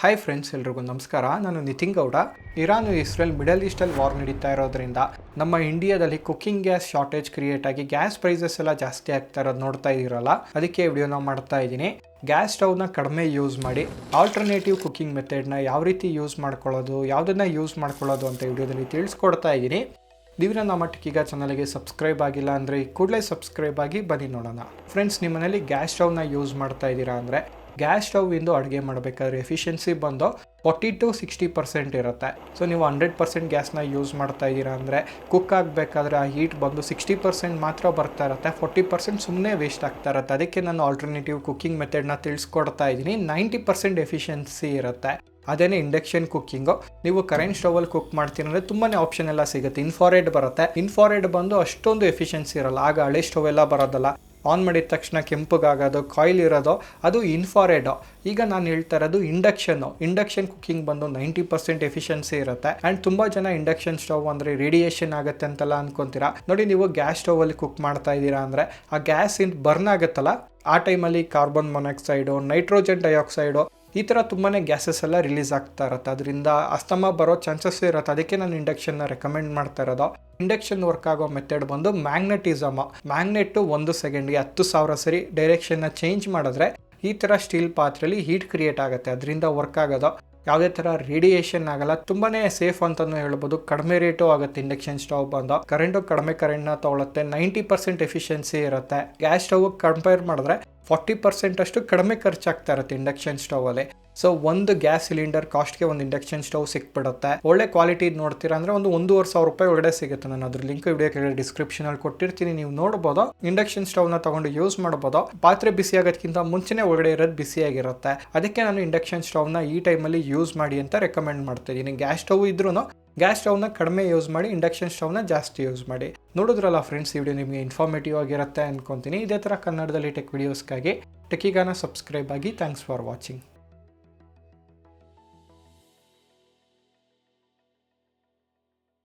Hi friends, ಎಲ್ರಿಗೂ ನಮಸ್ಕಾರ. ನಾನು Nitin Gowda. Iran Israel middle ಈಸ್ಟಲ್ಲಿ ವಾರ್ ನಡೀತಾ ಇರೋದ್ರಿಂದ ನಮ್ಮ ಇಂಡಿಯಾದಲ್ಲಿ ಕುಕ್ಕಿಂಗ್ ಗ್ಯಾಸ್ ಶಾರ್ಟೇಜ್ ಕ್ರಿಯೇಟ್ ಆಗಿ ಗ್ಯಾಸ್ ಪ್ರೈಸಸ್ ಎಲ್ಲ ಜಾಸ್ತಿ ಆಗ್ತಾ ಇರೋದು ನೋಡ್ತಾ ಇದ್ದೀರಲ್ಲ, ಅದಕ್ಕೆ ವಿಡಿಯೋನ ಮಾಡ್ತಾ ಇದ್ದೀನಿ. ಗ್ಯಾಸ್ ಸ್ಟವ್ನ ಕಡಿಮೆ ಯೂಸ್ ಮಾಡಿ ಆಲ್ಟರ್ನೇಟಿವ್ ಕುಕ್ಕಿಂಗ್ ಮೆಥಡ್ನ ಯಾವ ರೀತಿ ಯೂಸ್ ಮಾಡ್ಕೊಳ್ಳೋದು, ಯಾವುದನ್ನು ಯೂಸ್ ಮಾಡ್ಕೊಳ್ಳೋದು ಅಂತ ವಿಡಿಯೋದಲ್ಲಿ ತಿಳಿಸ್ಕೊಡ್ತಾ ಇದ್ದೀನಿ. ನೀವು ನಮ್ಮ ಮಟ್ಟಿಗೆ ಚಾನಲ್ಗೆ ಸಬ್ಸ್ಕ್ರೈಬ್ ಆಗಿಲ್ಲ ಅಂದರೆ ಕೂಡಲೇ ಸಬ್ಸ್ಕ್ರೈಬ್ ಆಗಿ ಬನ್ನಿ ನೋಡೋಣ. ಫ್ರೆಂಡ್ಸ್, ನಿಮ್ಮ ಮನೇಲಿ ಗ್ಯಾಸ್ ಸ್ಟವ್ನ ಯೂಸ್ ಮಾಡ್ತಾ ಇದ್ದೀರಾ ಅಂದರೆ ಗ್ಯಾಸ್ ಸ್ಟವ್ ಇಂದು ಅಡುಗೆ ಮಾಡಬೇಕಾದ್ರೆ ಎಫಿಷಿಯನ್ಸಿ ಬಂದು 40 to 60% ಇರುತ್ತೆ. ಸೊ ನೀವು 100% ಗ್ಯಾಸ್ನ ಯೂಸ್ ಮಾಡ್ತಾ ಇದ್ದೀರಾ ಅಂದರೆ ಕುಕ್ ಆಗಬೇಕಾದ್ರೆ ಆ ಹೀಟ್ ಬಂದು 60% ಮಾತ್ರ ಬರ್ತಾ ಇರುತ್ತೆ, 40% ಸುಮ್ಮನೆ ವೇಸ್ಟ್ ಆಗ್ತಾ ಇರುತ್ತೆ. ಅದಕ್ಕೆ ನಾನು ಆಲ್ಟರ್ನೇಟಿವ್ ಕುಕ್ಕಿಂಗ್ ಮೆಥಡ್ನ ತಿಳಿಸ್ಕೊಡ್ತಾ ಇದ್ದೀನಿ. 90% ಎಫಿಷಿಯನ್ಸಿ ಇರುತ್ತೆ. ಅದೇನೇ ಇಂಡಕ್ಷನ್ ಕುಕ್ಕಿಂಗು. ನೀವು ಕರೆಂಟ್ ಸ್ಟವಲ್ಲಿ ಕುಕ್ ಮಾಡ್ತೀರ ಅಂದರೆ ತುಂಬಾ ಆಪ್ಷನ್ ಎಲ್ಲ ಸಿಗುತ್ತೆ. ಇನ್ಫಾರೆಡ್ ಬರುತ್ತೆ. ಇನ್ಫಾರೆಡ್ ಬಂದು ಅಷ್ಟೊಂದು ಎಫಿಷಿಯನ್ಸಿ ಇರಲ್ಲ. ಆಗ ಹಳೆ ಸ್ಟವ್ ಎಲ್ಲ ಬರೋದಲ್ಲ, ಆನ್ ಮಾಡಿದ ತಕ್ಷಣ ಕೆಂಪಗಾಗೋದು, ಕಾಯಿಲ್ ಇರೋದು, ಅದು ಇನ್ಫಾರೆಡು. ಈಗ ನಾನು ಹೇಳ್ತಾ ಇರೋದು ಇಂಡಕ್ಷನ್ ಕುಕ್ಕಿಂಗ್ ಬಂದು 90% ಎಫಿಷಿಯನ್ಸಿ ಇರುತ್ತೆ. ಆ್ಯಂಡ್ ತುಂಬ ಜನ ಇಂಡಕ್ಷನ್ ಸ್ಟವ್ ಅಂದರೆ ರೇಡಿಯೇಷನ್ ಆಗುತ್ತೆ ಅಂತೆಲ್ಲ ಅನ್ಕೊಂತೀರಾ. ನೋಡಿ, ನೀವು ಗ್ಯಾಸ್ ಸ್ಟವಲ್ಲಿ ಕುಕ್ ಮಾಡ್ತಾ ಇದ್ದೀರಾ ಅಂದರೆ ಆ ಗ್ಯಾಸ್ ಬರ್ನ್ ಆಗುತ್ತಲ್ಲ, ಆ ಟೈಮಲ್ಲಿ ಕಾರ್ಬನ್ ಮೊನಾಕ್ಸೈಡು, ನೈಟ್ರೋಜನ್ ಡೈಆಕ್ಸೈಡು, ಈ ಥರ ತುಂಬಾ ಗ್ಯಾಸಸ್ ಎಲ್ಲ ರಿಲೀಸ್ ಆಗ್ತಾ ಇರುತ್ತೆ. ಅದರಿಂದ ಅಸ್ತಮಾ ಬರೋ ಚಾನ್ಸಸ್ ಇರುತ್ತೆ. ಅದಕ್ಕೆ ನಾನು ಇಂಡಕ್ಷನ್ನ ರೆಕಮೆಂಡ್ ಮಾಡ್ತಾ ಇರೋದು. ಇಂಡಕ್ಷನ್ ವರ್ಕ್ ಆಗೋ ಮೆಥಡ್ ಬಂದು ಮ್ಯಾಗ್ನೆಟ್ಟು 1 ಸೆಕೆಂಡ್ಗೆ 10,000 ಸರಿ ಡೈರೆಕ್ಷನ್ನ ಚೇಂಜ್ ಮಾಡಿದ್ರೆ ಈ ಥರ ಸ್ಟೀಲ್ ಪಾತ್ರೆಯಲ್ಲಿ ಹೀಟ್ ಕ್ರಿಯೇಟ್ ಆಗುತ್ತೆ. ಅದರಿಂದ ವರ್ಕ್ ಆಗೋದು. ಯಾವುದೇ ಥರ ರೇಡಿಯೇಷನ್ ಆಗಲ್ಲ. ತುಂಬಾ ಸೇಫ್ ಅಂತಲೂ ಹೇಳ್ಬೋದು. ಕಡಿಮೆ ರೇಟು ಆಗುತ್ತೆ. ಇಂಡಕ್ಷನ್ ಸ್ಟವ್ ಬಂದು ಕಡಿಮೆ ಕರೆಂಟ್ನ ತೊಗೊಳುತ್ತೆ. 90% ಎಫಿಷಿಯನ್ಸಿ ಇರುತ್ತೆ. ಗ್ಯಾಸ್ ಸ್ಟವ್ ಕಂಪೇರ್ ಮಾಡಿದ್ರೆ 40% ಅಷ್ಟು ಕಡಿಮೆ ಖರ್ಚಾಗ್ತಾ ಇರುತ್ತೆ ಇಂಡಕ್ಷನ್ ಸ್ಟವಲ್ಲಿ. ಸೊ ಒಂದು ಗ್ಯಾಸ್ ಸಿಲಿಂಡರ್ ಕಾಸ್ಟ್ಗೆ ಒಂದು ಇಂಡಕ್ಷನ್ ಸ್ಟವ್ ಸಿಕ್ಬಿಡುತ್ತೆ. ಒಳ್ಳೆ ಕ್ವಾಲಿಟಿ ನೋಡ್ತೀರಾ ಅಂದರೆ ಒಂದು 1,500 ರೂಪಾಯಿ ಒಳಗಡೆ ಸಿಗುತ್ತೆ. ನಾನು ಅದ್ರ ಲಿಂಕ್ ವಿಡಿಯೋ ಕೆಳಗಡೆ ಡಿಸ್ಕ್ರಿಪ್ಷನಲ್ಲಿ ಕೊಟ್ಟಿರ್ತೀನಿ, ನೀವು ನೋಡ್ಬೋದು. ಇಂಡಕ್ಷನ್ ಸ್ಟವ್ನ ತಗೊಂಡು ಯೂಸ್ ಮಾಡ್ಬೋದು. ಪಾತ್ರೆ ಬಿಸಿ ಆಗೋದಕ್ಕಿಂತ ಮುಂಚೆನೇ ಒಳಗಡೆ ಇರೋದು ಬಿಸಿಯಾಗಿರುತ್ತೆ. ಅದಕ್ಕೆ ನಾನು ಇಂಡಕ್ಷನ್ ಸ್ಟವ್ನ ಈ ಟೈಮಲ್ಲಿ ಯೂಸ್ ಮಾಡಿ ಅಂತ ರೆಕಮೆಂಡ್ ಮಾಡ್ತಿದ್ದೀನಿ. ಗ್ಯಾಸ್ ಸ್ಟವ್ ಇದ್ರೂ ಗ್ಯಾಸ್ ಸ್ಟವ್ನ ಕಡಿಮೆ ಯೂಸ್ ಮಾಡಿ, ಇಂಡಕ್ಷನ್ ಸ್ಟವ್ನ ಜಾಸ್ತಿ ಯೂಸ್ ಮಾಡಿ. ನೋಡಿದ್ರಲ್ಲ ಫ್ರೆಂಡ್ಸ್, ಈ ವಿಡಿಯೋ ನಿಮಗೆ ಇನ್ಫಾರ್ಮೇಟಿವ್ ಆಗಿರುತ್ತೆ ಅನ್ಕೊಂತೀನಿ. ಇದೇ ಥರ ಕನ್ನಡದಲ್ಲಿ ಟೆಕ್ ವಿಡಿಯೋಸ್ಗಾಗಿ ಟೆಕ್ಕಿಗಾನ ಸಬ್ಸ್ಕ್ರೈಬ್ ಆಗಿ. Thanks for watching.